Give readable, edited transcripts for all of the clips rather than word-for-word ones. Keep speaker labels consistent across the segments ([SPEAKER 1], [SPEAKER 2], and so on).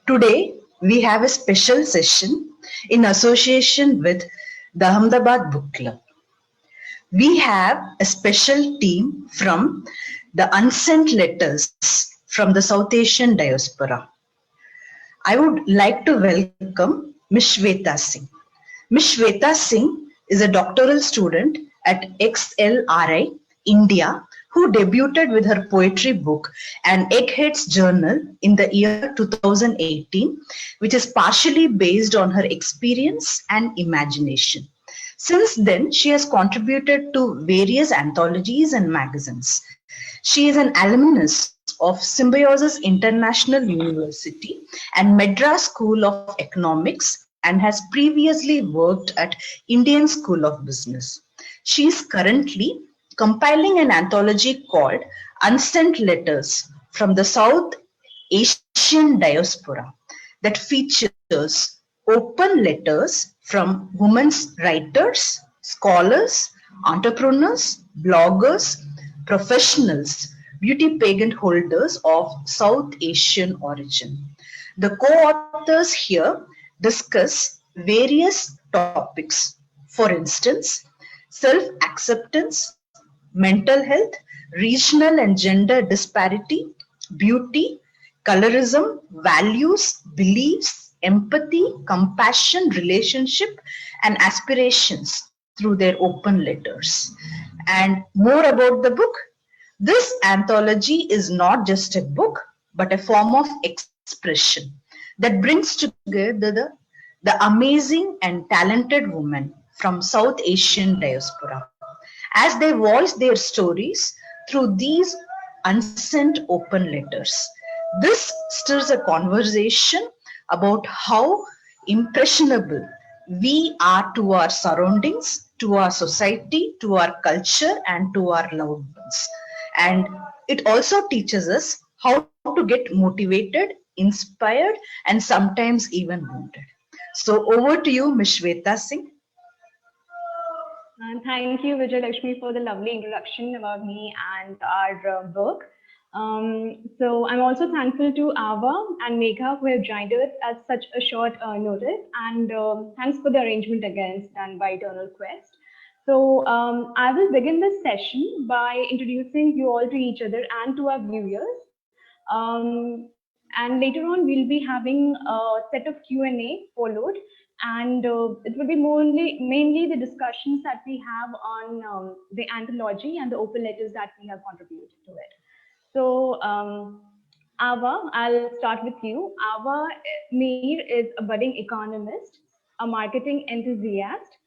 [SPEAKER 1] Today, we have a special session in association with the Ahmedabad Book Club. We have a special team from the Unsent Letters from the South Asian diaspora. I would like to welcome Ms. Shweta Singh. Ms. Shweta Singh is a doctoral student at XLRI, India, who debuted with her poetry book, An Egghead's Journal, in the year 2018, which is partially based on her experience and imagination. Since then, she has contributed to various anthologies and magazines. She is an alumnus of Symbiosis International University and Madras School of Economics and has previously worked at Indian School of Business. She is currently compiling an anthology called Unsent Letters from the South Asian diaspora that features open letters from women's writers, scholars, entrepreneurs, bloggers, professionals, beauty pageant holders of South Asian origin. The co-authors here discuss various topics. For instance, self-acceptance, mental health, regional and gender disparity, beauty, colorism, values, beliefs, empathy, compassion, relationship, and aspirations through their open letters. And more about the book. This anthology is not just a book, but a form of expression that brings together the amazing and talented women from South Asian diaspora as they voice their stories through these unsent open letters. This stirs a conversation about how impressionable we are to our surroundings, to our society, to our culture, and to our loved ones. And it also teaches us how to get motivated, inspired, and sometimes even wounded. So, over to you, Ms. Shweta Singh.
[SPEAKER 2] Thank you, Vijay Lakshmi, for the lovely introduction about me and our book. So I'm also thankful to Ava and Megha who have joined us at such a short notice, and thanks for the arrangement again done by Eternal Quest. So I will begin this session by introducing you all to each other and to our viewers. And later on, we'll be having a set of Q&A followed, and it will be mainly the discussions that we have on the anthology and the open letters that we have contributed to it. So, Ava, I'll start with you. Ava Mir is a budding economist, a marketing enthusiast,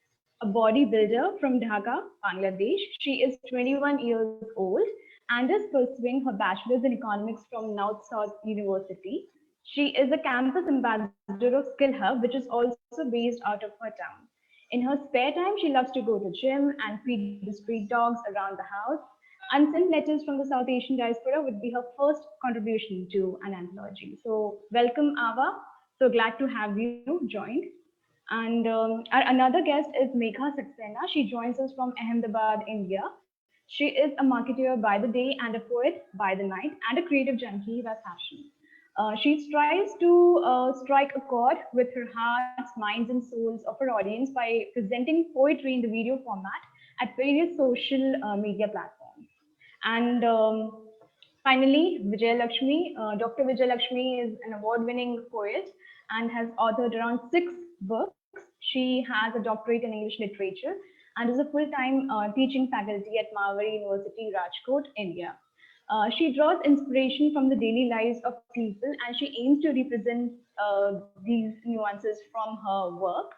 [SPEAKER 2] a bodybuilder from Dhaka, Bangladesh. She is 21 years old and is pursuing her bachelor's in economics from North South University. She is a campus ambassador of Skill Hub, which is also based out of her town. In her spare time, she loves to go to gym and feed the street dogs around the house. Unsent Letters from the South Asian diaspora would be her first contribution to an anthology. So welcome, Ava. So glad to have you joined. And our another guest is Megha Saxena. She joins us from Ahmedabad, India. She is a marketer by the day and a poet by the night and a creative junkie by passion. She strives to strike a chord with her hearts, minds, and souls of her audience by presenting poetry in the video format at various social media platforms. And finally, Vijay Lakshmi. Dr. Vijay Lakshmi is an award-winning poet and has authored around 6 books. She has a doctorate in English literature and is a full-time teaching faculty at Mawari University, Rajkot, India. She draws inspiration from the daily lives of people, and she aims to represent these nuances from her work.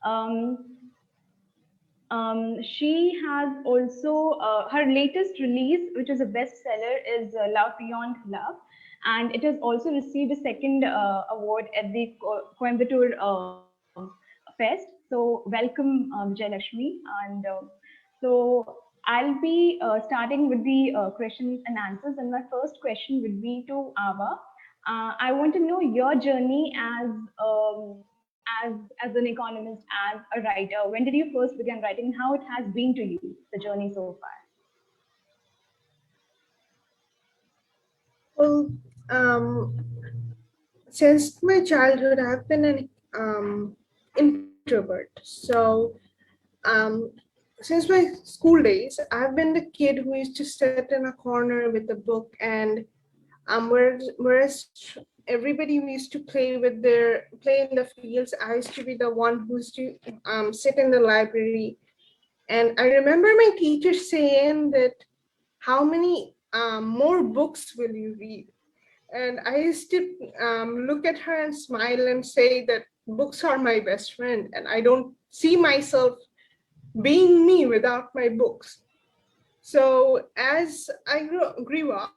[SPEAKER 2] Um, she has also her latest release, which is a bestseller, is Love Beyond Love, and it has also received a second award at the Coimbatore Fest. So welcome, Vijay Lakshmi, and so I'll be starting with the questions and answers, and my first question would be to Ava. I want to know your journey as an economist, as a writer. When did you first begin writing? How it has been to you, the journey so far?
[SPEAKER 3] Well, since my childhood, I've been an introvert. So um, since my school days, I've been the kid who used to sit in a corner with a book, and whereas everybody used to play in the fields, I used to be the one who used to sit in the library. And I remember my teacher saying that, how many more books will you read? And I used to look at her and smile and say that books are my best friend, and I don't see myself being me without my books. So as I grew up,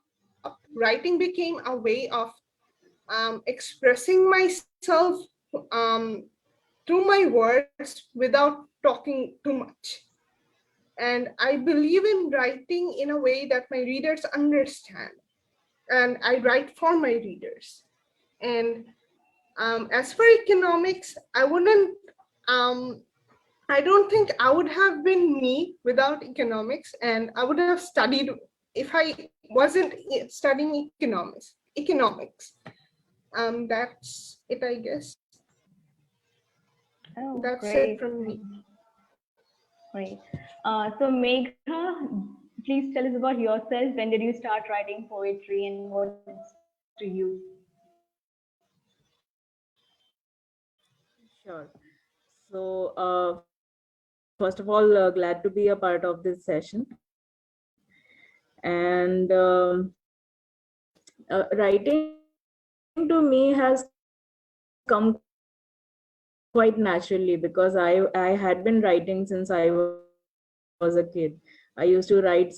[SPEAKER 3] writing became a way of expressing myself um, through my words without talking too much. And I believe in writing in a way that my readers understand. And I write for my readers. And as for economics, um, I don't think I would have been me without economics, and I would have studied if I wasn't studying Economics. That's it, I guess.
[SPEAKER 2] Oh,
[SPEAKER 3] That's it
[SPEAKER 2] great.
[SPEAKER 3] from me.
[SPEAKER 2] Great. So Megha, please tell us about yourself. When did you start writing poetry and what inspired it to you?
[SPEAKER 4] Sure. So, first of all, glad to be a part of this session. And writing to me has come quite naturally because I had been writing since I was a kid. I used to write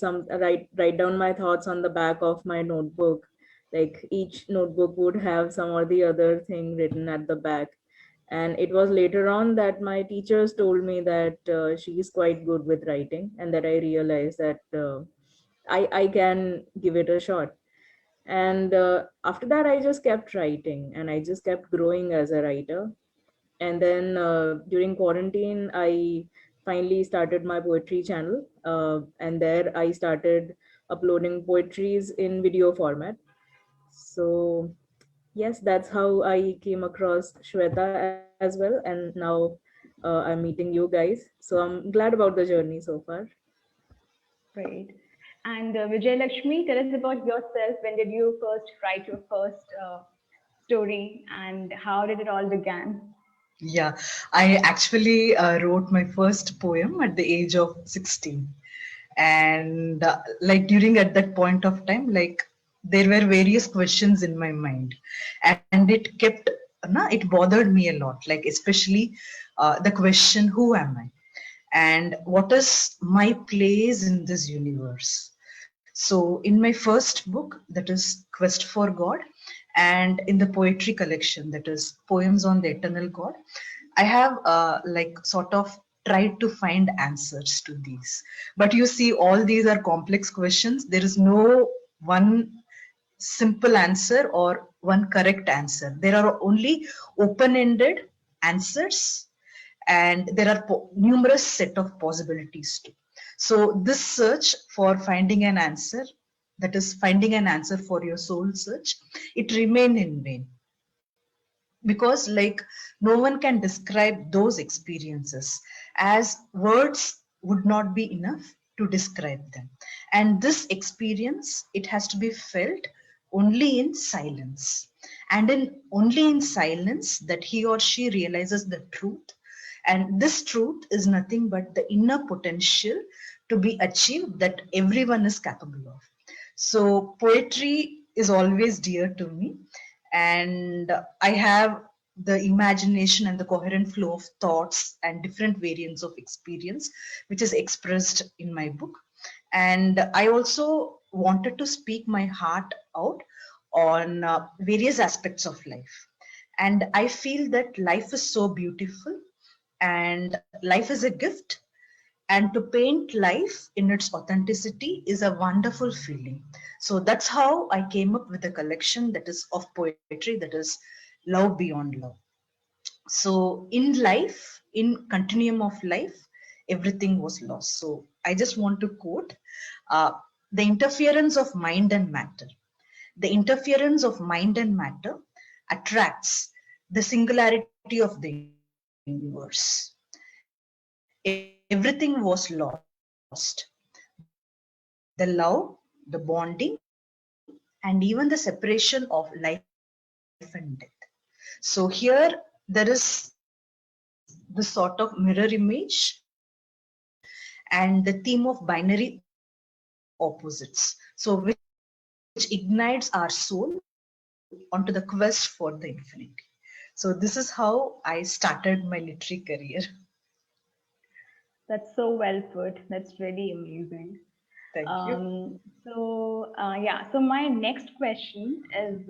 [SPEAKER 4] down my thoughts on the back of my notebook. Like each notebook would have some or the other thing written at the back. And it was later on that my teachers told me that she is quite good with writing, and that I realized that I can give it a shot. And after that, I just kept writing, and I just kept growing as a writer. And then during quarantine, I finally started my poetry channel, and there I started uploading poetries in video format. So yes, that's how I came across Shweta as well, and now I'm meeting you guys. So I'm glad about the journey so far.
[SPEAKER 2] Great. And Vijay Lakshmi, tell us about yourself. When did you first write your first story, and how did it all began?
[SPEAKER 1] Yeah, I actually wrote my first poem at the age of 16. And like during at that point of time, like there were various questions in my mind, and it kept, it bothered me a lot, like especially the question, who am I? And what is my place in this universe? So, in my first book, that is Quest for God, and in the poetry collection, that is Poems on the Eternal God, I have like sort of tried to find answers to these. But you see, all these are complex questions. There is no one simple answer or one correct answer. There are only open ended answers, and there are numerous set of possibilities too. So this search for finding an answer, that is finding an answer for your soul search, it remained in vain, because like no one can describe those experiences, as words would not be enough to describe them. And this experience, it has to be felt only in silence, and in only in silence that he or she realizes the truth. And this truth is nothing but the inner potential to be achieved that everyone is capable of. So poetry is always dear to me, and I have the imagination and the coherent flow of thoughts and different variants of experience which is expressed in my book. And I also wanted to speak my heart out on various aspects of life. And I feel that life is so beautiful, and life is a gift, and to paint life in its authenticity is a wonderful feeling. So that's how I came up with a collection that is of poetry, that is Love Beyond Love. So in life, in continuum of life, everything was lost. So I just want to quote, uh, the interference of mind and matter, the interference of mind and matter attracts the singularity of the universe. Everything was lost. The love, the bonding, and even the separation of life and death. So here there is the sort of mirror image and the theme of binary opposites. So which ignites our soul onto the quest for the infinity. So this is how I started my literary career.
[SPEAKER 2] That's so well put. That's really amazing.
[SPEAKER 1] Thank you.
[SPEAKER 2] So my next question is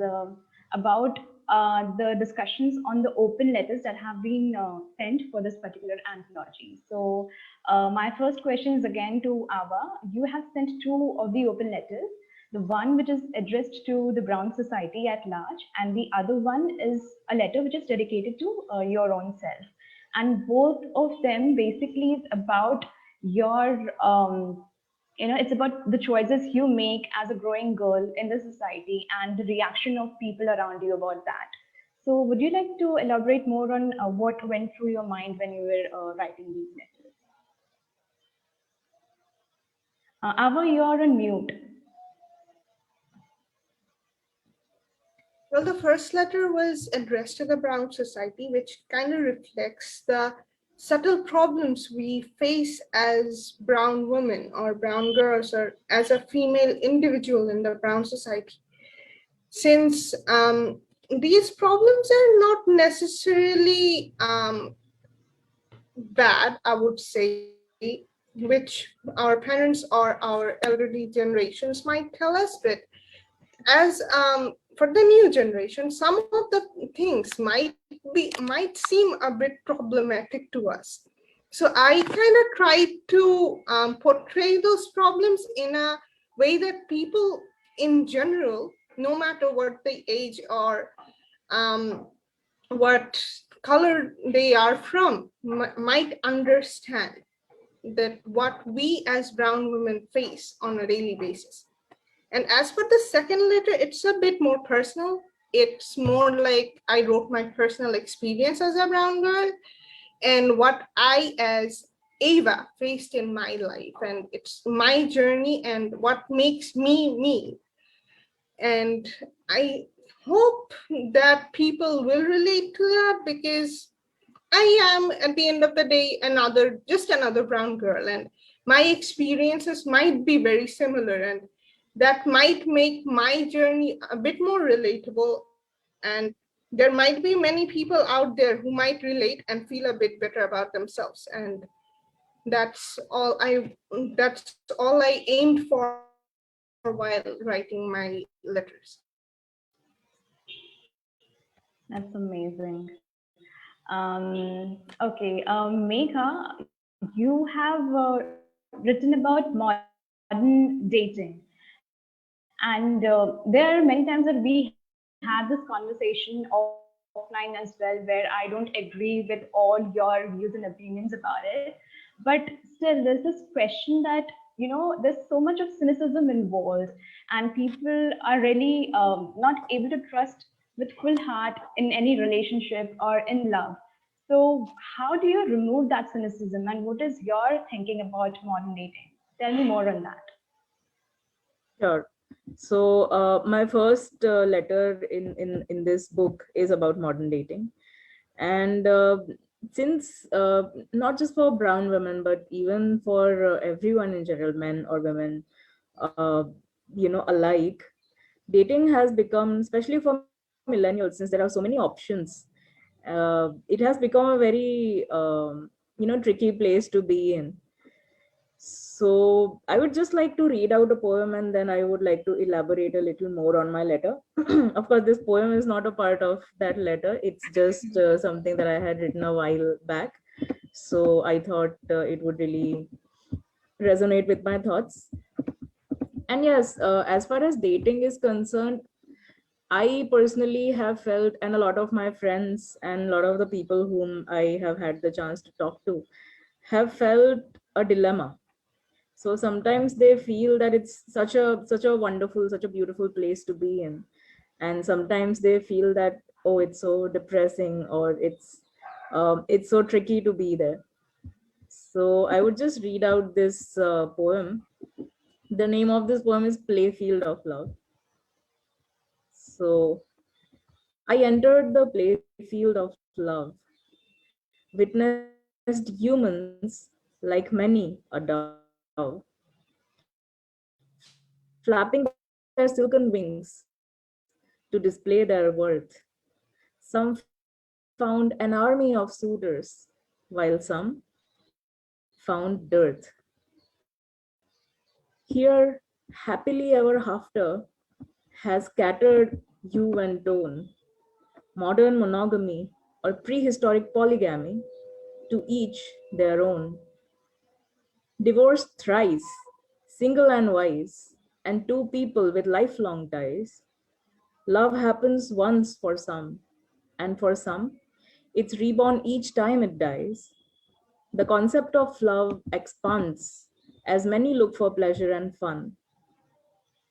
[SPEAKER 2] about the discussions on the open letters that have been sent for this particular anthology. So, my first question is again to Ava. You have sent two of the open letters. The one which is addressed to the Brown Society at large, and the other one is a letter which is dedicated to your own self. And both of them basically is about your it's about the choices you make as a growing girl in the society and the reaction of people around you about that. So would you like to elaborate more on what went through your mind when you were writing these letters? Ava, you're on mute.
[SPEAKER 3] Well, the first letter was addressed to the Brown Society, which kind of reflects the subtle problems we face as brown women or brown girls or as a female individual in the Brown Society. Since these problems are not necessarily bad, I would say, which our parents or our elderly generations might tell us, but as for the new generation, some of the things might seem a bit problematic to us. So I kind of tried to portray those problems in a way that people in general, no matter what the age or what color they are from, might understand that what we as brown women face on a daily basis. And as for the second letter, it's a bit more personal. It's more like I wrote my personal experience as a brown girl and what I, as Ava, faced in my life. And it's my journey and what makes me me. And I hope that people will relate to that because I am, at the end of the day, just another brown girl. And my experiences might be very similar. And that might make my journey a bit more relatable. And there might be many people out there who might relate and feel a bit better about themselves. And that's all I aimed for while writing my letters.
[SPEAKER 2] That's amazing. Okay, Megha, you have written about modern dating. And there are many times that we had this conversation offline as well, where I don't agree with all your views and opinions about it. But still, there's this question that, there's so much of cynicism involved, and people are really not able to trust with full heart in any relationship or in love. So, how do you remove that cynicism, and what is your thinking about modern dating? Tell me more on that.
[SPEAKER 4] Sure. So my first letter in this book is about modern dating, and since not just for brown women but even for everyone in general, men or women, uh, alike, dating has become, especially for millennials, since there are so many options, it has become a very tricky place to be in. So I would just like to read out a poem and then I would like to elaborate a little more on my letter. Of course, this poem is not a part of that letter. It's just something that I had written a while back. So I thought it would really resonate with my thoughts. And yes, as far as dating is concerned, I personally have felt, and a lot of my friends and a lot of the people whom I have had the chance to talk to have felt a dilemma. So sometimes they feel that it's such a wonderful, such a beautiful place to be in, and sometimes they feel that oh, it's so depressing, or it's so tricky to be there. So I would just read out this poem. The name of this poem is Playfield of Love. So I entered the playfield of love, witnessed humans like many a dove, flapping their silken wings to display their worth. Some found an army of suitors, while some found dearth. Here, happily ever after has scattered hue and tone, modern monogamy or prehistoric polygamy, to each their own. Divorced thrice, single and wise, and two people with lifelong ties. Love happens once for some, and for some, it's reborn each time it dies. The concept of love expands as many look for pleasure and fun,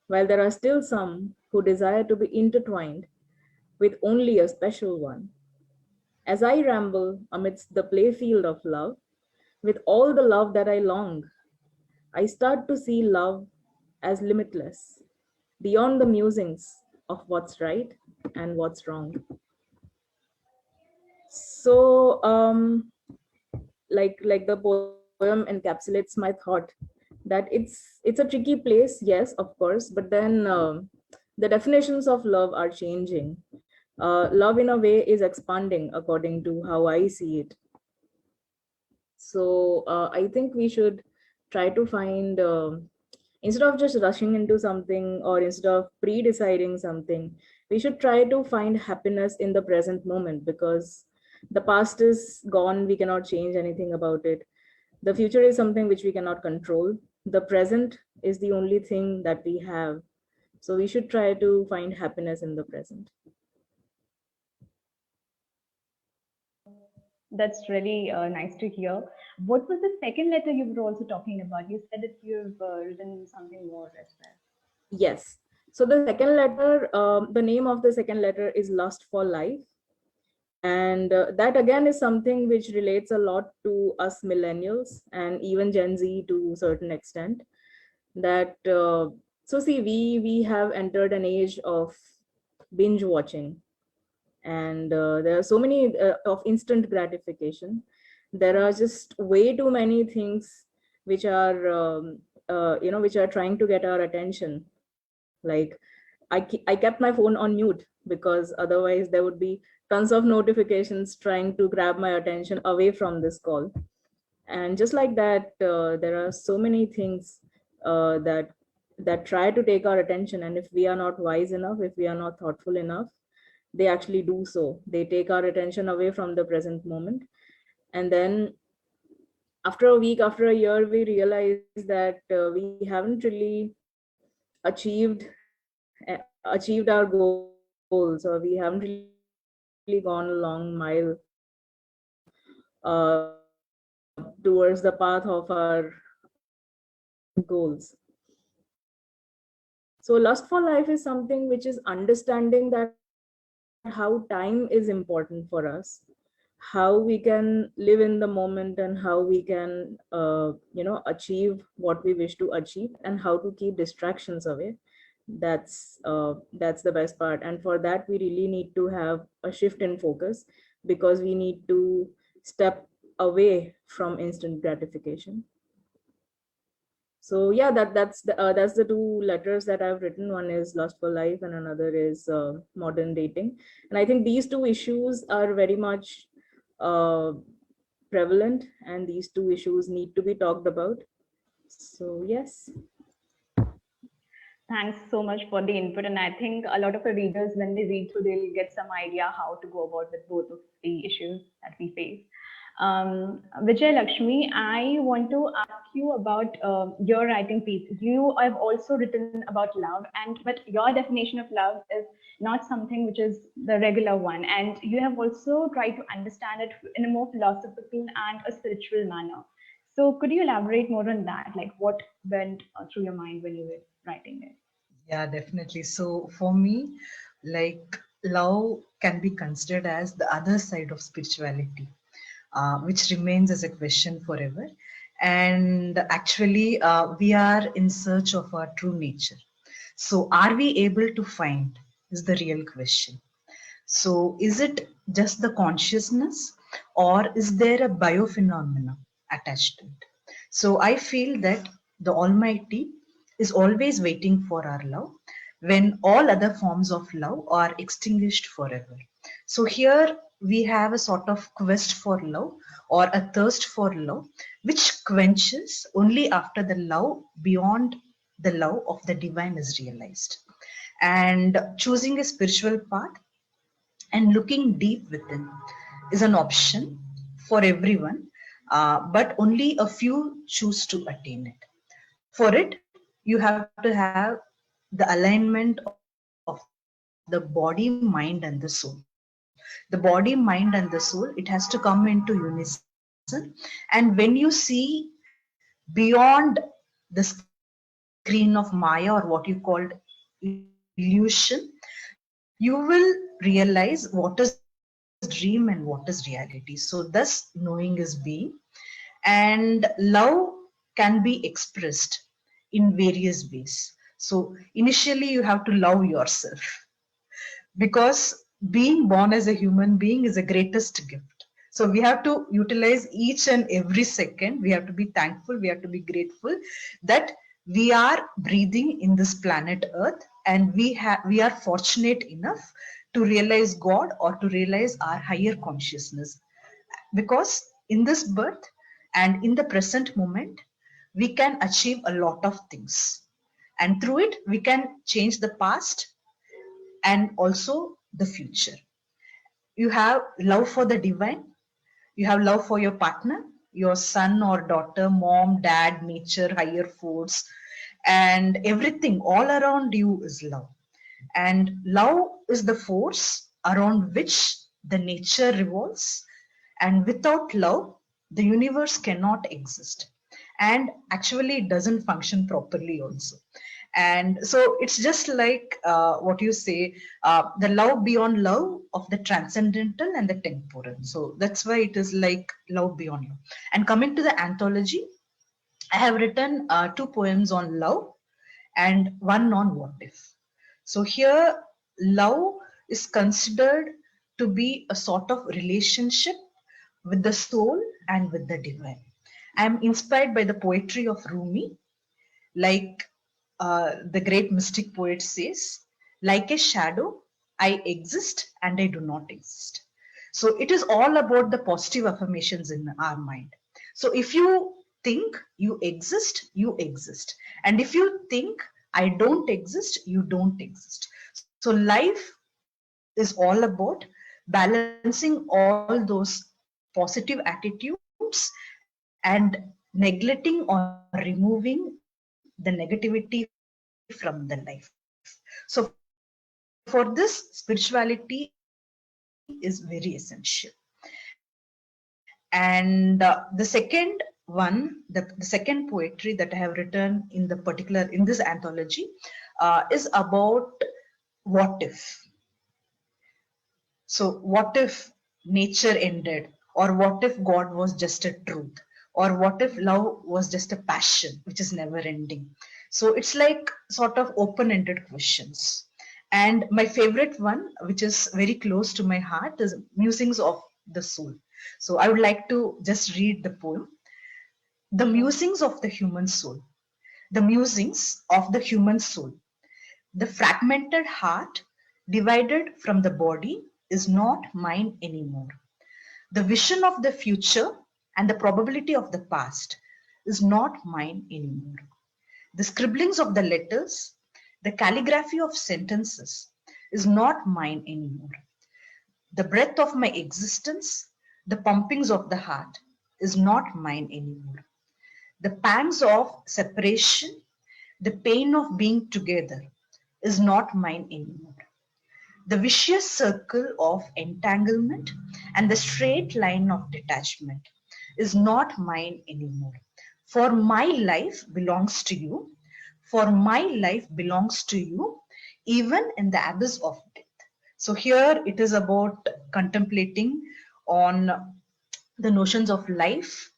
[SPEAKER 4] while there are still some who desire to be intertwined with only a special one. As I ramble amidst the playfield of love, with all the love that I long, I start to see love as limitless, beyond the musings of what's right and what's wrong. So, like the poem encapsulates my thought that it's a tricky place, yes, of course, but then the definitions of love are changing. Love, in a way, is expanding according to how I see it. So I think we should try to find, instead of just rushing into something or instead of pre-deciding something, we should try to find happiness in the present moment, because the past is gone, we cannot change anything about it. The future is something which we cannot control. The present is the only thing that we have. So we should try to find happiness in the present.
[SPEAKER 2] That's really nice to hear. What was the second letter you were also talking about? You said that you've written something more as well.
[SPEAKER 4] Yes. So the second letter, the name of the second letter is Lust for Life. And that again is something which relates a lot to us millennials and even Gen Z to a certain extent. That so see, we have entered an age of binge watching, and there are so many of instant gratification. There are just way too many things which are which are trying to get our attention. Like I kept my phone on mute because otherwise there would be tons of notifications trying to grab my attention away from this call. And just like that, there are so many things that try to take our attention, and if we are not wise enough, if we are not thoughtful enough, they actually do so. They take our attention away from the present moment. And then after a week, after a year, we realize that we haven't really achieved achieved our goals, or we haven't really gone a long mile towards the path of our goals. So lust for life is something which is understanding that how time is important for us, how we can live in the moment, and how we can achieve what we wish to achieve, and how to keep distractions away. That's the best part, and for that we really need to have a shift in focus, because we need to step away from instant gratification. So yeah, that's the two letters that I've written. One is Lust for Life and another is Modern Dating. And I think these two issues are very much uh, prevalent, and these two issues need to be talked about. So yes.
[SPEAKER 2] Thanks so much for the input. And I think a lot of the readers, when they read through, they'll get some idea how to go about with both of the issues that we face. Vijay Lakshmi, I want to ask you about your writing piece. You have also written about love, and but your definition of love is not something which is the regular one. And you have also tried to understand it in a more philosophical and a spiritual manner. So could you elaborate more on that? Like what went through your mind when you were writing it?
[SPEAKER 1] Yeah, definitely. So for me, like love can be considered as the other side of spirituality, which remains as a question forever. And actually, we are in search of our true nature. So, are we able to find? Is the real question. So, is it just the consciousness, or is there a biophenomena attached to it? So, I feel that the Almighty is always waiting for our love when all other forms of love are extinguished forever. So, here we have a sort of quest for love or a thirst for love, which quenches only after the love beyond the love of the divine is realized. And choosing a spiritual path and looking deep within is an option for everyone, but only a few choose to attain it. For it, you have to have the alignment of the body, mind, and the soul. The body, mind, and the soul, it has to come into unison. And when you see beyond the screen of Maya, or what you called illusion, you will realize what is dream and what is reality. So, thus, knowing is being. And love can be expressed in various ways. So, initially, you have to love yourself because being born as a human being is the greatest gift. So, we have to utilize each and every second. We have to be thankful, we have to be grateful that we are breathing in this planet Earth, and we are fortunate enough to realize God or to realize our higher consciousness. Because in this birth and in the present moment, we can achieve a lot of things. And through it, we can change the past and also the future. You have love for the divine, you have love for your partner, your son or daughter, mom, dad, nature, higher force, and everything all around you is love. And love is the force around which the nature revolves. And without love, the universe cannot exist. And actually, it doesn't function properly, also. And so it's just like what you say, the love beyond love of the transcendental and the temporal. So that's why it is like love beyond love. And coming to the anthology, I have written two poems on love and one on what if. So here, love is considered to be a sort of relationship with the soul and with the divine. I am inspired by the poetry of Rumi, like the great mystic poet says, like a shadow, I exist and I do not exist. So it is all about the positive affirmations in our mind. So if you think you exist, you exist. And if you think I don't exist, you don't exist. So life is all about balancing all those positive attitudes and neglecting or removing the negativity from the life. So for this, spirituality is very essential. And the second poetry that I have written in the particular in this anthology is about what if. So, what if nature ended? Or what if God was just a truth? Or what if love was just a passion which is never ending? So, it's like sort of open ended questions. And my favorite one, which is very close to my heart, is Musings of the Soul. So, I would like to just read the poem. The musings of the human soul. The musings of the human soul. The fragmented heart, divided from the body, is not mine anymore. The vision of the future and the probability of the past is not mine anymore. The scribblings of the letters, the calligraphy of sentences is not mine anymore. The breath of my existence, the pumpings of the heart is not mine anymore. The pangs of separation, the pain of being together is not mine anymore. The vicious circle of entanglement and the straight line of detachment is not mine anymore. For my life belongs to you. For my life belongs to you, even in the abyss of death. So here it is about contemplating on the notions of life,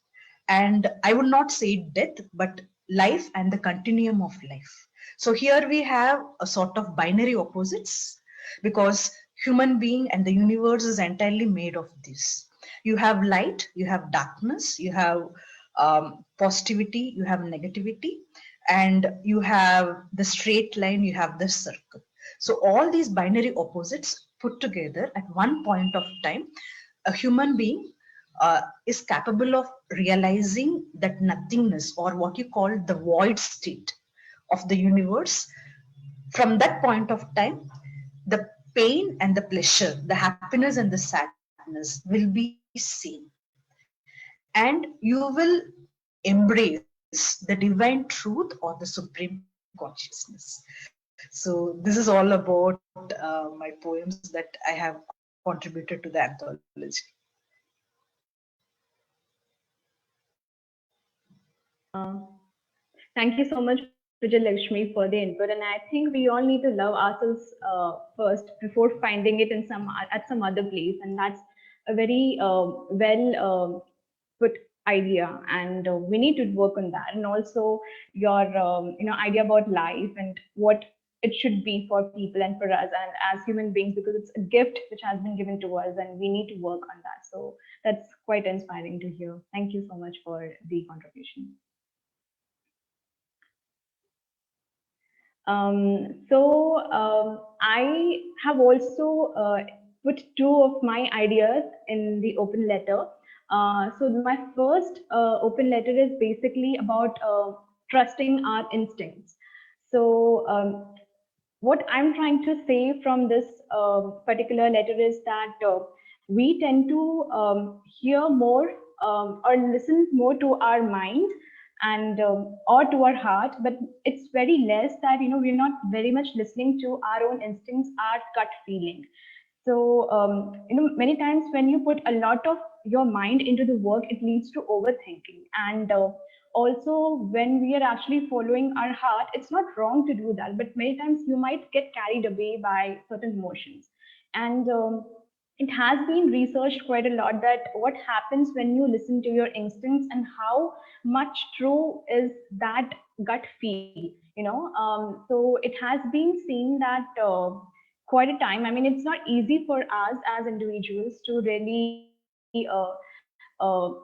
[SPEAKER 1] and I would not say death, but life and the continuum of life. So here we have a sort of binary opposites, because human being and the universe is entirely made of this. You have light, you have darkness, you have positivity, you have negativity, and you have the straight line, you have the circle. So all these binary opposites put together at one point of time, a human being is capable of realizing that nothingness, or what you call the void state of the universe. From that point of time, the pain and the pleasure, the happiness and the sadness will be seen. And you will embrace the divine truth or the supreme consciousness. So this is all about my poems that I have contributed to the anthology.
[SPEAKER 2] Thank you so much, Vijayalakshmi, for the input. And I think we all need to love ourselves first before finding it in at some other place. And that's a very put idea, and we need to work on that. And also your idea about life and what it should be for people and for us and as human beings, because it's a gift which has been given to us, and we need to work on that. So that's quite inspiring to hear. Thank you so much for the contribution. I have also put two of my ideas in the open letter. So my first open letter is basically about trusting our instincts. So what I'm trying to say from this particular letter is that we tend to hear more or listen more to our mind and or to our heart, but it's very less that we're not very much listening to our own instincts, our gut feeling. So many times when you put a lot of your mind into the work, it leads to overthinking. And also when we are actually following our heart, it's not wrong to do that, but many times you might get carried away by certain emotions. And it has been researched quite a lot that what happens when you listen to your instincts and how much true is that gut feel. So it has been seen that quite a time, I mean, it's not easy for us as individuals to really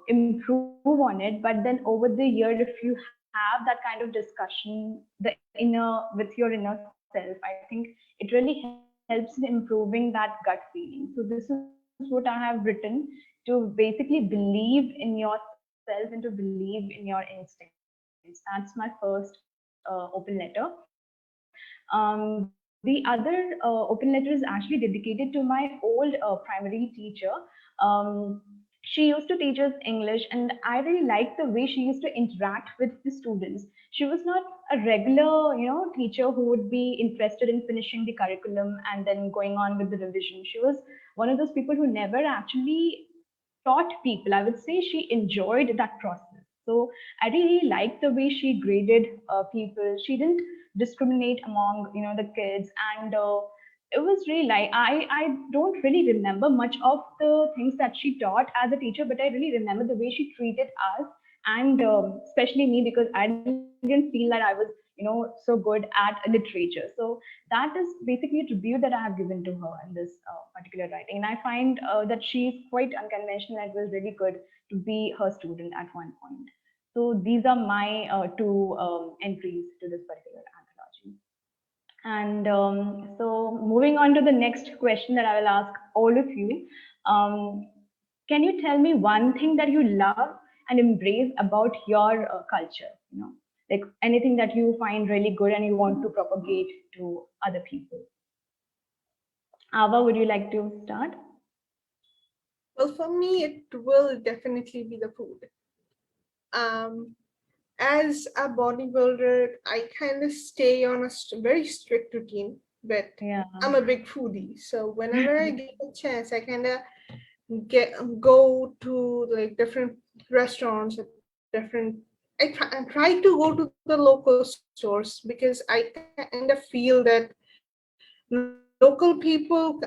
[SPEAKER 2] improve on it, but then over the year, if you have that kind of discussion with your inner self, I think it really helps in improving that gut feeling. So this is what I have written, to basically believe in yourself and to believe in your instincts. That's my first open letter. The other open letter is actually dedicated to my old primary teacher. She used to teach us English, and I really liked the way she used to interact with the students. She was not a regular, teacher who would be interested in finishing the curriculum and then going on with the revision. She was one of those people who never actually taught people. I would say she enjoyed that process. So I really liked the way she graded people. She didn't discriminate among the kids, and it was really like I don't really remember much of the things that she taught as a teacher, but I really remember the way she treated us, and especially me, because I didn't feel that I was so good at literature. So that is basically a tribute that I have given to her in this particular writing, and I find that she's quite unconventional, and it was really good to be her student at one point. So these are my two entries to this particular anthology. And so moving on to the next question that I will ask all of you. Can you tell me one thing that you love and embrace about your culture? Like anything that you find really good and you want to propagate to other people. Ava, would you like to start?
[SPEAKER 3] Well, for me, it will definitely be the food. As a bodybuilder, I kind of stay on a very strict routine, but
[SPEAKER 2] Yeah.
[SPEAKER 3] I'm a big foodie. So whenever I get a chance, I kind of go to like different restaurants, I try to go to the local stores, because I kind of feel that local people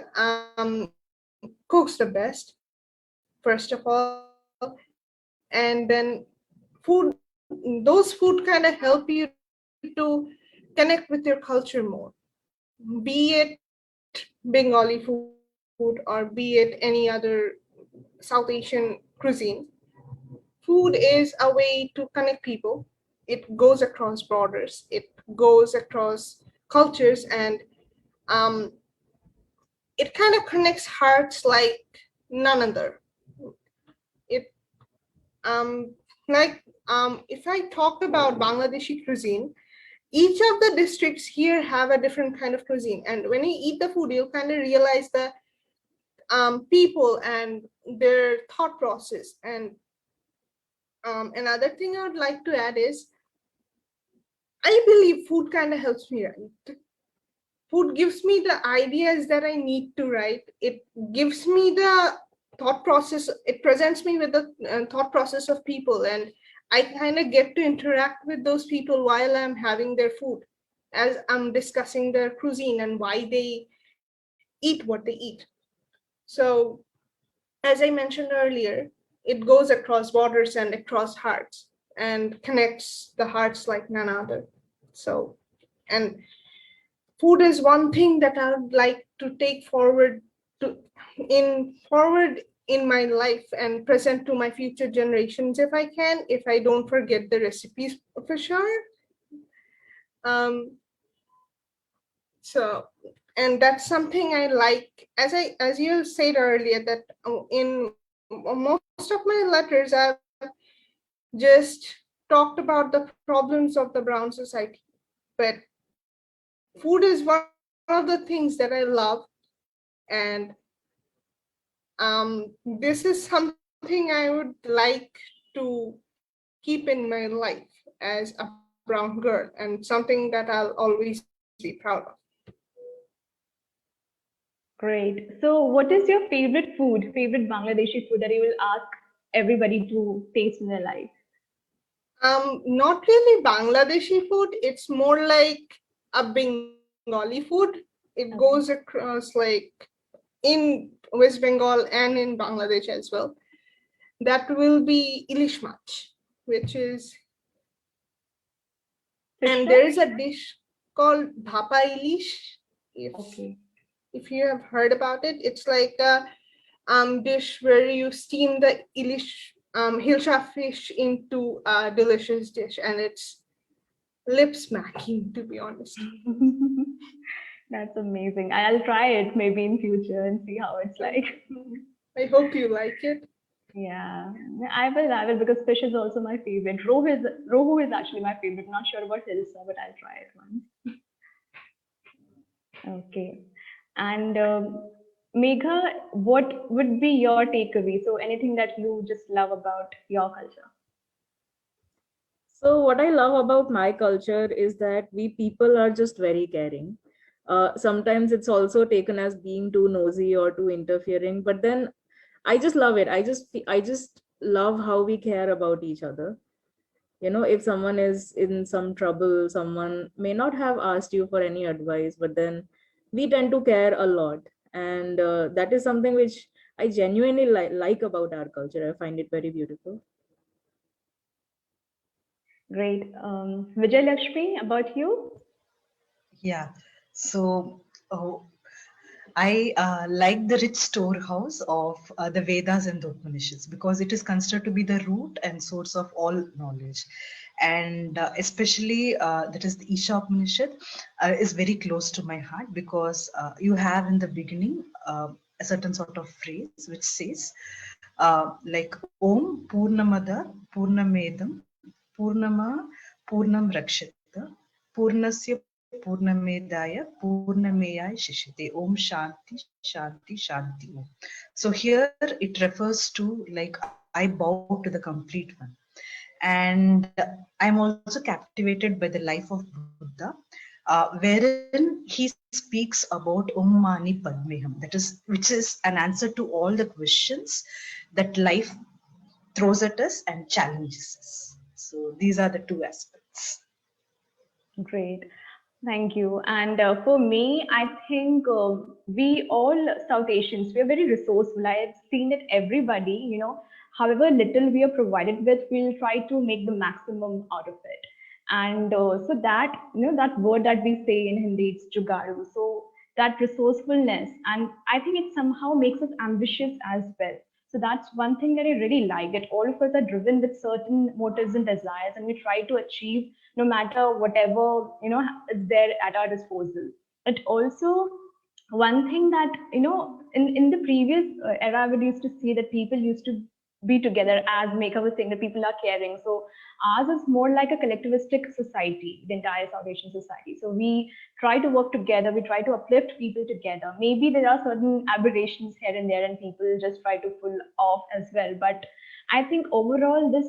[SPEAKER 3] cooks the best, first of all, and then food, those food kind of help you to connect with your culture more, be it Bengali food or be it any other South Asian cuisine. Food is a way to connect people. It goes across borders, it goes across cultures, and um, it kind of connects hearts like none other. It like if I talk about Bangladeshi cuisine, each of the districts here have a different kind of cuisine, and when you eat the food, you'll kind of realize the people and their thought process. And another thing I would like to add is I believe food kind of helps me write. Food gives me the ideas that I need to write. It gives me the thought process. It presents me with the thought process of people, and I kind of get to interact with those people while I'm having their food, as I'm discussing their cuisine and why they eat what they eat. So, as I mentioned earlier, it goes across borders and across hearts and connects the hearts like none other. So, and food is one thing that I would like to take to forward in my life and present to my future generations if I can, if I don't forget the recipes for sure. Um, so, and that's something I like. As you said earlier, that in most of my letters, I've just talked about the problems of the brown society, but food is one of the things that I love, and this is something I would like to keep in my life as a brown girl, and something that I'll always be proud of.
[SPEAKER 2] Great. So, what is your favorite food, favorite Bangladeshi food that you will ask everybody to taste in their life?
[SPEAKER 3] Not really Bangladeshi food. It's more like a Bengali food. It goes
[SPEAKER 2] Okay.
[SPEAKER 3] across like in West Bengal and in Bangladesh as well. That will be ilish mach, which is,
[SPEAKER 2] Fish
[SPEAKER 3] and
[SPEAKER 2] fry?
[SPEAKER 3] there is a dish called dhapa ilish. If
[SPEAKER 2] Okay.
[SPEAKER 3] if you have heard about it, it's like a dish where you steam the ilish hilsa fish into a delicious dish, and it's lip smacking, to be honest.
[SPEAKER 2] That's amazing. I'll try it maybe in future and see how it's like.
[SPEAKER 3] I hope you like it.
[SPEAKER 2] Yeah, I will because fish is also my favorite. Rohu is actually my favorite. Not sure about Hilsa, but I'll try it once. Okay. And Megha, what would be your takeaway? So anything that you just love about your culture?
[SPEAKER 4] So what I love about my culture is that we people are just very caring. Sometimes it's also taken as being too nosy or too interfering, but then I just love it. I just love how we care about each other. You know, if someone is in some trouble, someone may not have asked you for any advice, but then we tend to care a lot, and that is something which I genuinely like about our culture. I find it very beautiful.
[SPEAKER 2] Great. Vijay Lakshmi, about you?
[SPEAKER 1] Yeah. So I like the rich storehouse of the Vedas and the Upanishads because it is considered to be the root and source of all knowledge. And especially that is the Isha Upanishad is very close to my heart because you have in the beginning a certain sort of phrase which says like Om Purnamada Purnamedam Purnama Purnam Rakshita Purnasya Purnamedaya Purnameyai Shishite Om Shanti Shanti Shanti Om. So here it refers to like I bow to the complete one. And I'm also captivated by the life of Buddha, wherein he speaks about Om Mani Padme Hum, which is an answer to all the questions that life throws at us and challenges us. So these are the two aspects.
[SPEAKER 2] Great. Thank you. And for me, I think we all South Asians, we are very resourceful. I've seen that everybody, however little we are provided with, we'll try to make the maximum out of it. And so that, that word that we say in Hindi, it's jugaru. So that resourcefulness, and I think it somehow makes us ambitious as well. So that's one thing that I really like, that all of us are driven with certain motives and desires, and we try to achieve no matter whatever is there at our disposal. But also one thing that in the previous era, we used to see that people used to be together, as Meka was saying, that people are caring. So ours is more like a collectivistic society, the entire South Asian society. So we try to work together, we try to uplift people together. Maybe there are certain aberrations here and there, and people just try to pull off as well. But I think overall, this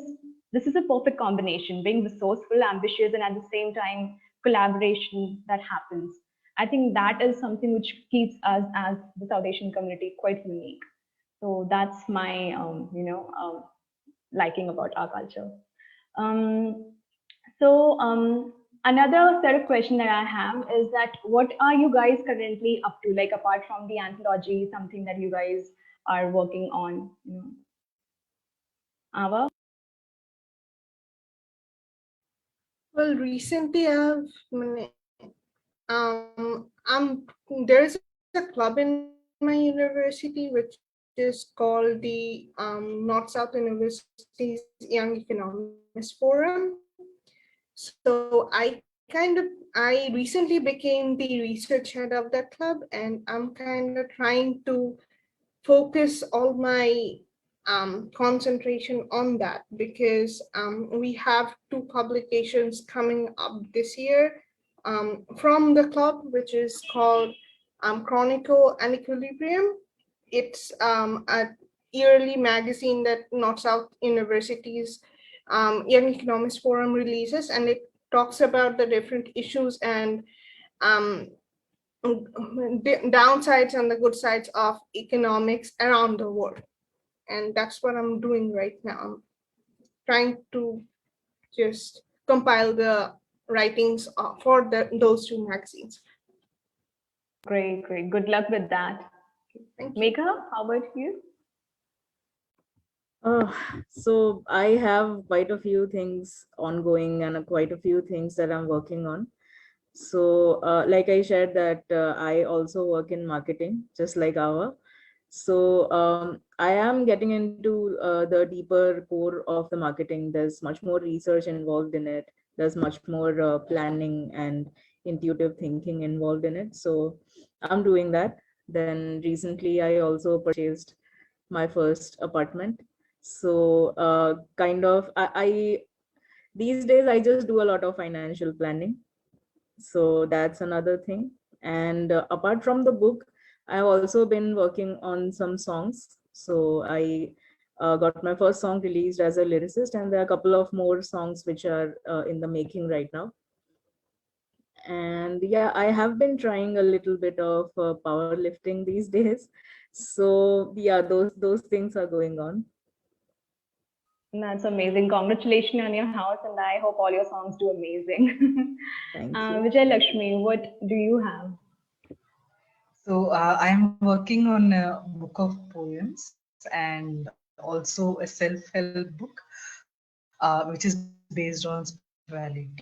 [SPEAKER 2] is a perfect combination, being resourceful, ambitious, and at the same time, collaboration that happens. I think that is something which keeps us as the South Asian community quite unique. So that's my, liking about our culture. Um, so another set of question that I have is that what are you guys currently up to? Like apart from the anthology, something that you guys are working on, Ava?
[SPEAKER 3] Well, recently there's a club in my university which is called the North-South University's Young Economist Forum. So I recently became the research head of that club, and I'm kind of trying to focus all my concentration on that, because we have two publications coming up this year from the club, which is called Chronicle and Equilibrium. It's a yearly magazine that North-South University's Young Economist Forum releases, and it talks about the different issues and downsides and the good sides of economics around the world. And that's what I'm doing right now. I'm trying to just compile the writings for those two magazines.
[SPEAKER 2] Great, great. Good luck with that.
[SPEAKER 3] Thank you.
[SPEAKER 2] Megha, how about you?
[SPEAKER 4] So I have quite a few things ongoing and quite a few things that I'm working on. So like I shared that I also work in marketing, just like Ava. So I am getting into the deeper core of the marketing. There's much more research involved in it. There's much more planning and intuitive thinking involved in it. So I'm doing that. Then recently I also purchased my first apartment. So kind of I these days I just do a lot of financial planning. So that's another thing. And apart from the book, I've also been working on some songs. So I got my first song released as a lyricist, and there are a couple of more songs which are in the making right now. And yeah, I have been trying a little bit of powerlifting these days. So yeah, those things are going on.
[SPEAKER 2] That's amazing. Congratulations on your house, and I hope all your songs do amazing.
[SPEAKER 4] Thank you.
[SPEAKER 2] Vijay Lakshmi, what do you have?
[SPEAKER 1] So I'm working on a book of poems and also a self-help book, which is based on spirituality.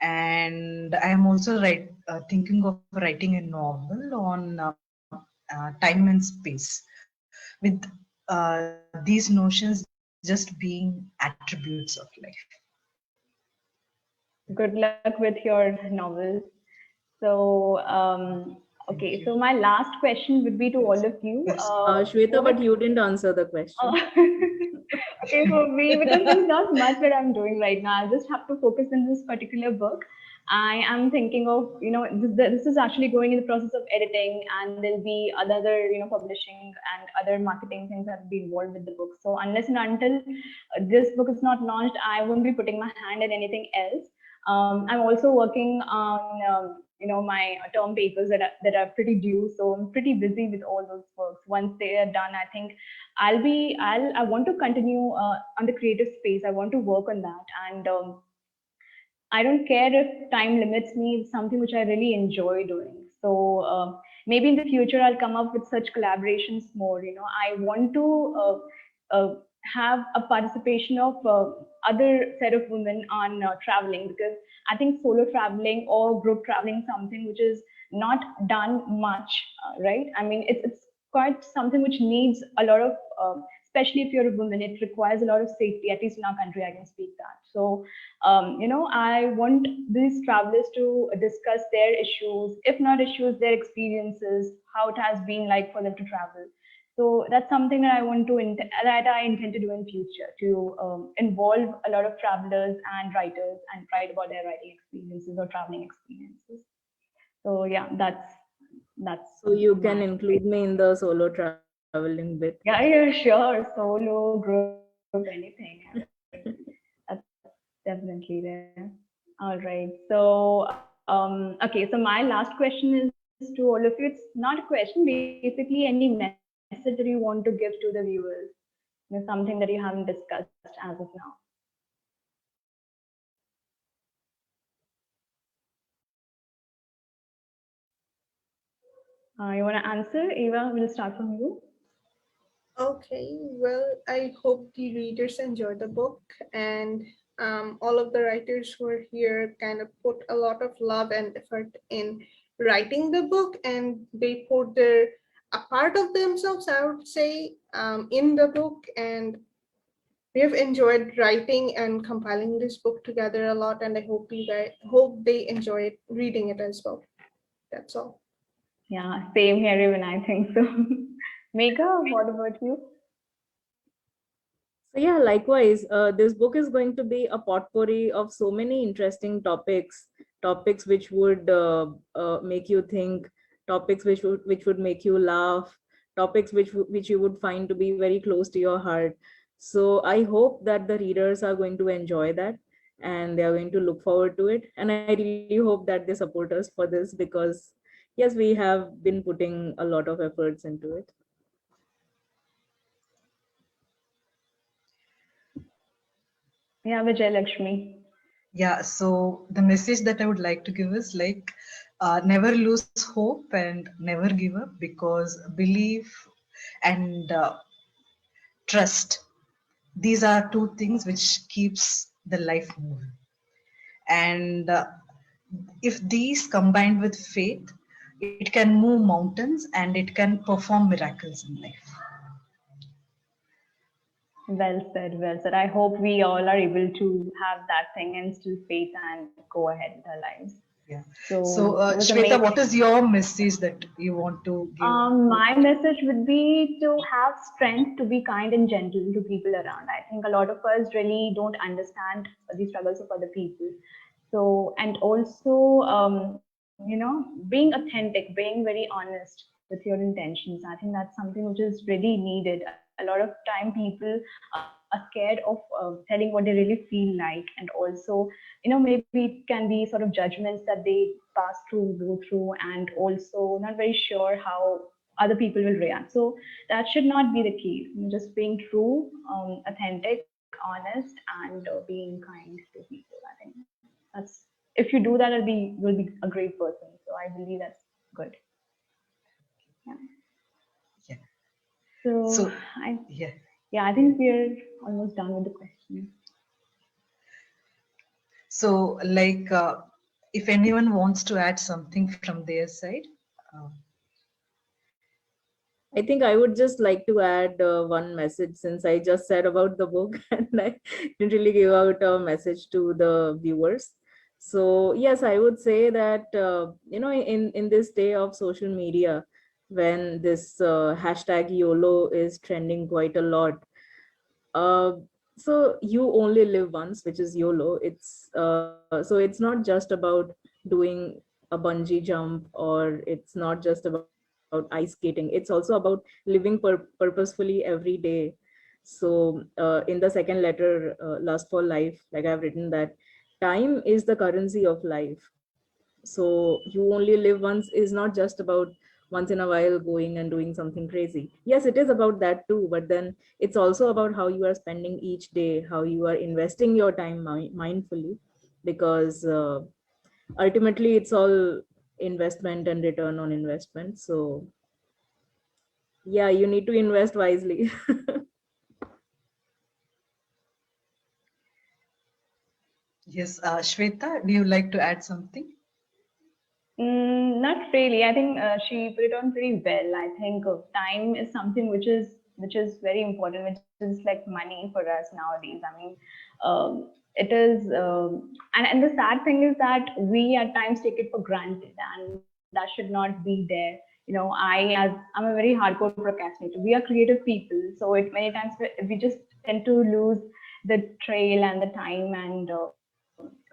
[SPEAKER 1] And I am also thinking of writing a novel on time and space, with these notions just being attributes of life.
[SPEAKER 2] Good luck with your novels. So, okay, so my last question would be to all of you.
[SPEAKER 4] Shweta, but you didn't answer the question.
[SPEAKER 2] Okay, for me, because there's not much that I'm doing right now. I just have to focus on this particular book. I am thinking of, this is actually going in the process of editing, and there'll be other, publishing and other marketing things that will be involved with the book. So unless and until this book is not launched, I won't be putting my hand in anything else. I'm also working on, my term papers that are pretty due. So I'm pretty busy with all those works. Once they are done, I think I want to continue on the creative space. I want to work on that. And I don't care if time limits me. It's something which I really enjoy doing. So maybe in the future I'll come up with such collaborations more. I want to have a participation of other set of women on traveling, because I think solo traveling or group traveling is something which is not done much, right? I mean, it's quite something which needs a lot of, especially if you're a woman, it requires a lot of safety. At least in our country, I can speak that. So I want these travelers to discuss their issues, if not issues, their experiences, how it has been like for them to travel. So that's something that that I intend to do in future, to involve a lot of travelers and writers and write about their writing experiences or traveling experiences. So yeah, that's
[SPEAKER 4] So you can
[SPEAKER 2] my
[SPEAKER 4] include me in the solo traveling bit.
[SPEAKER 2] yeah, sure, solo, group, anything. That's definitely there. All right. So, okay. So my last question is to all of you. It's not a question, basically any message that you want to give to the viewers. Something that you haven't discussed as of now. You want to answer, Eva? We'll start from you.
[SPEAKER 3] Okay, well, I hope the readers enjoy the book, and all of the writers who are here kind of put a lot of love and effort in writing the book, and they put a part of themselves, I would say, in the book, and we have enjoyed writing and compiling this book together a lot, and I hope they enjoy it, reading it as well. That's all.
[SPEAKER 2] Yeah, same here, even I think so. Megha, what about you?
[SPEAKER 4] So yeah, likewise, this book is going to be a potpourri of so many interesting topics which would make you think, topics which would make you laugh, topics which you would find to be very close to your heart. So I hope that the readers are going to enjoy that, and they are going to look forward to it. And I really hope that they support us for this, because yes, we have been putting a lot of efforts into it.
[SPEAKER 2] Yeah, Vijay Lakshmi.
[SPEAKER 1] Yeah, so the message that I would like to give is like, never lose hope and never give up, because belief and trust, these are two things which keeps the life moving. And if these combined with faith, it can move mountains and it can perform miracles in life.
[SPEAKER 2] Well said, well said. I hope we all are able to have that thing and still faith and go ahead with our lives.
[SPEAKER 1] Yeah.
[SPEAKER 2] So
[SPEAKER 1] So,
[SPEAKER 2] it was
[SPEAKER 1] Shweta, what
[SPEAKER 2] amazing.
[SPEAKER 1] is your message that you want to give?
[SPEAKER 2] My message would be to have strength to be kind and gentle to people around. I think a lot of us really don't understand the struggles of other people. So, and also, being authentic, being very honest with your intentions. I think that's something which is really needed. A lot of time people are scared of telling what they really feel like, and also, maybe it can be sort of judgments that they go through, and also not very sure how other people will react. So that should not be the case. Just being true, authentic, honest, and being kind to people. I think that's, if you do that, you'll be a great person. So I believe that's good. Yeah.
[SPEAKER 1] Yeah.
[SPEAKER 2] So
[SPEAKER 1] So,
[SPEAKER 2] I
[SPEAKER 1] yeah.
[SPEAKER 2] yeah, I think we're almost done with the questions.
[SPEAKER 1] So, like, if anyone wants to add something from their side, uh,
[SPEAKER 4] I think I would just like to add one message, since I just said about the book and I didn't really give out a message to the viewers. So yes, I would say that in this day of social media, when this hashtag YOLO is trending quite a lot, uh, so you only live once, which is YOLO. So it's not just about doing a bungee jump, or it's not just about ice skating. It's also about living purposefully every day. So in the second letter, Lust for Life, like I've written that time is the currency of life. So you only live once is not just about once in a while going and doing something crazy. Yes, it is about that too, but then it's also about how you are spending each day, how you are investing your time mindfully. because ultimately it's all investment and return on investment. So yeah, you need to invest wisely.
[SPEAKER 1] Yes, Shweta, do you like to add something?
[SPEAKER 2] Not really. I think she put it on pretty well. I think time is something which is very important, which is like money for us nowadays. I mean, it is, and the sad thing is that we at times take it for granted, and that should not be there. I'm a very hardcore procrastinator. We are creative people, so it many times we just tend to lose the trail and the time, and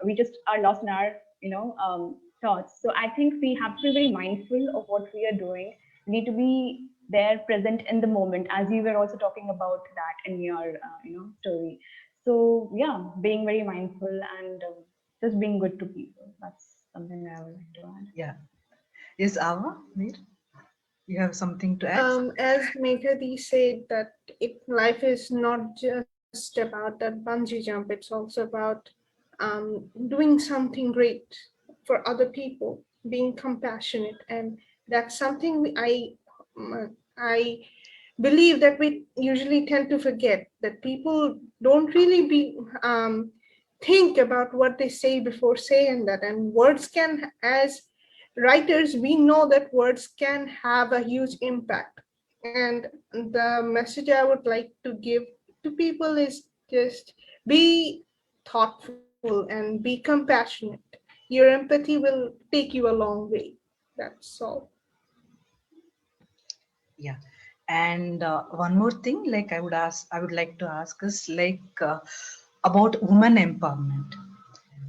[SPEAKER 2] we just are lost in our thoughts. So I think we have to be very mindful of what we are doing. We need to be there, present in the moment, as you were also talking about that in your story. So yeah, being very mindful and just being good to people. That's something I would like to add.
[SPEAKER 1] Yeah. Yes, Ava, Mir, you have something to add?
[SPEAKER 3] As Meghadi said, that life is not just about that bungee jump, it's also about doing something great for other people, being compassionate. And that's something I believe that we usually tend to forget, that people don't really think about what they say before saying that. And words can, as writers, we know that words can have a huge impact. And the message I would like to give to people is just be thoughtful and be compassionate. Your empathy will take you a long way. That's all.
[SPEAKER 1] Yeah. And one more thing, like I would like to ask us, like about women empowerment.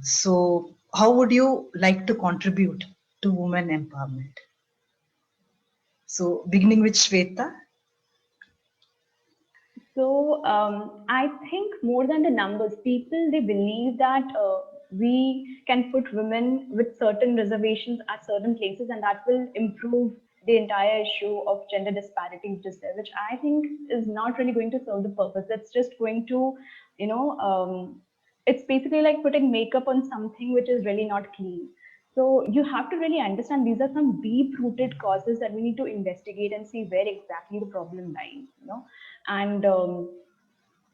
[SPEAKER 1] So, how would you like to contribute to women empowerment? So, beginning with Shweta.
[SPEAKER 2] So I think more than the numbers, people they believe that we can put women with certain reservations at certain places, and that will improve the entire issue of gender disparity which is there, which I think is not really going to serve the purpose. It's just going to, you know, it's basically like putting makeup on something which is really not clean. So you have to really understand these are some deep-rooted causes that we need to investigate and see where exactly the problem lies. And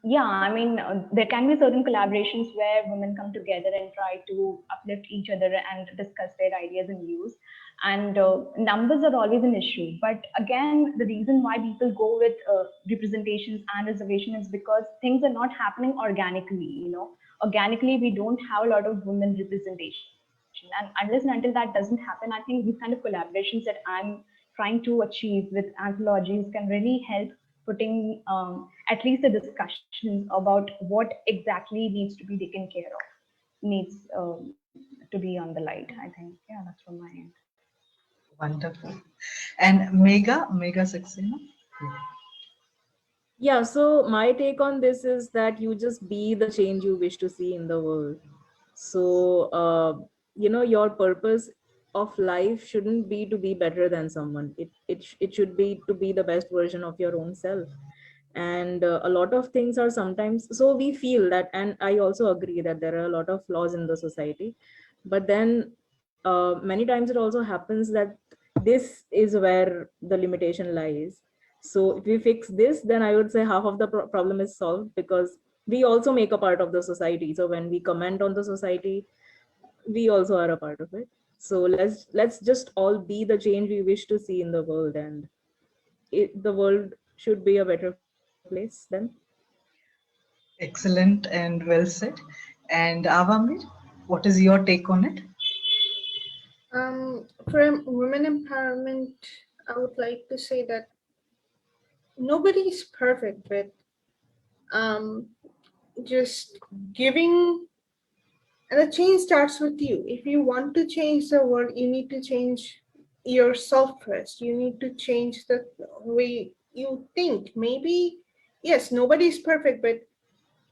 [SPEAKER 2] yeah, I mean, there can be certain collaborations where women come together and try to uplift each other and discuss their ideas and views. And numbers are always an issue. But again, the reason why people go with representations and reservation is because things are not happening organically. Organically, we don't have a lot of women representation. And unless and until that doesn't happen, I think these kind of collaborations that I'm trying to achieve with anthologies can really help putting at least the discussions about what exactly needs to be taken care of, needs to be on the light. I think, yeah, that's from my end.
[SPEAKER 1] Wonderful. And Mega Saxena.
[SPEAKER 4] Yeah, so my take on this is that you just be the change you wish to see in the world. So, your purpose of life shouldn't be to be better than someone. It should be to be the best version of your own self. And a lot of things are sometimes, so we feel that, and I also agree that there are a lot of flaws in the society. But then many times it also happens that this is where the limitation lies. So if we fix this, then I would say half of the problem is solved, because we also make a part of the society. So when we comment on the society, we also are a part of it. So let's just all be the change we wish to see in the world, and the world should be a better place then.
[SPEAKER 1] Excellent and well said. And Avamir, what is your take on it?
[SPEAKER 3] For women empowerment, I would like to say that nobody is perfect, but um, just giving, and the change starts with you. If you want to change the world, you need to change yourself first. You need to change the way you think. Maybe, yes, nobody is perfect, but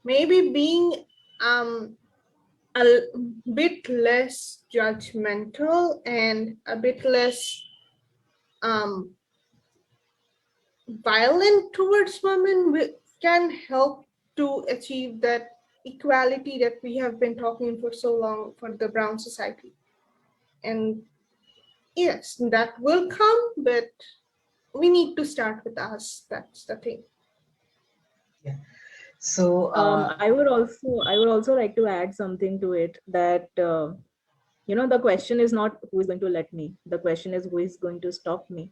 [SPEAKER 3] maybe being a bit less judgmental and a bit less um, violent towards women can help to achieve that equality that we have been talking for so long for the brown society. And yes, that will come, but we need to start with us. That's the thing.
[SPEAKER 1] So,
[SPEAKER 4] I would also like to add something to it, that the question is not who is going to let me. The question is who is going to stop me.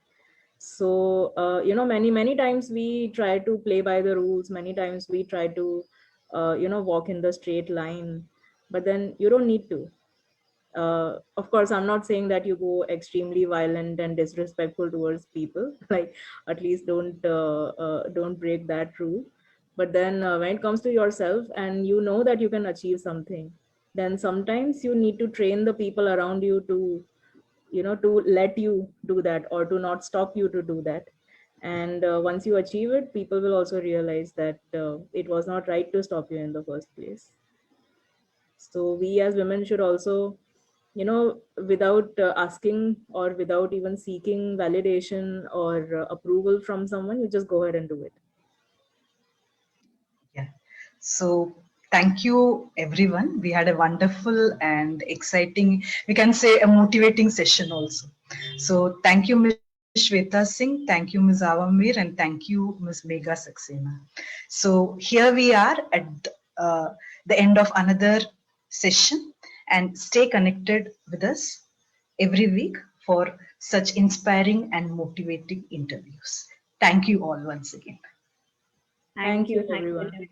[SPEAKER 4] So many times we try to play by the rules. Many times we try to walk in the straight line, but then you don't need to. Of course, I'm not saying that you go extremely violent and disrespectful towards people. Like, at least don't break that rule. But then when it comes to yourself and you know that you can achieve something, then sometimes you need to train the people around you to to let you do that, or to not stop you to do that. And once you achieve it, people will also realize that it was not right to stop you in the first place. So we as women should also, without asking or without even seeking validation or approval from someone, you just go ahead and do it.
[SPEAKER 1] yeah. So thank you, everyone. We had a wonderful and exciting, we can say a motivating session also. So thank you, Ms. Shweta Singh. Thank you, Ms. Avamir, and thank you, Ms. Megha Saxena. So here we are at the end of another session, and stay connected with us every week for such inspiring and motivating interviews. Thank you all once again.
[SPEAKER 4] Thank you,
[SPEAKER 2] Thank
[SPEAKER 4] everyone.
[SPEAKER 2] you.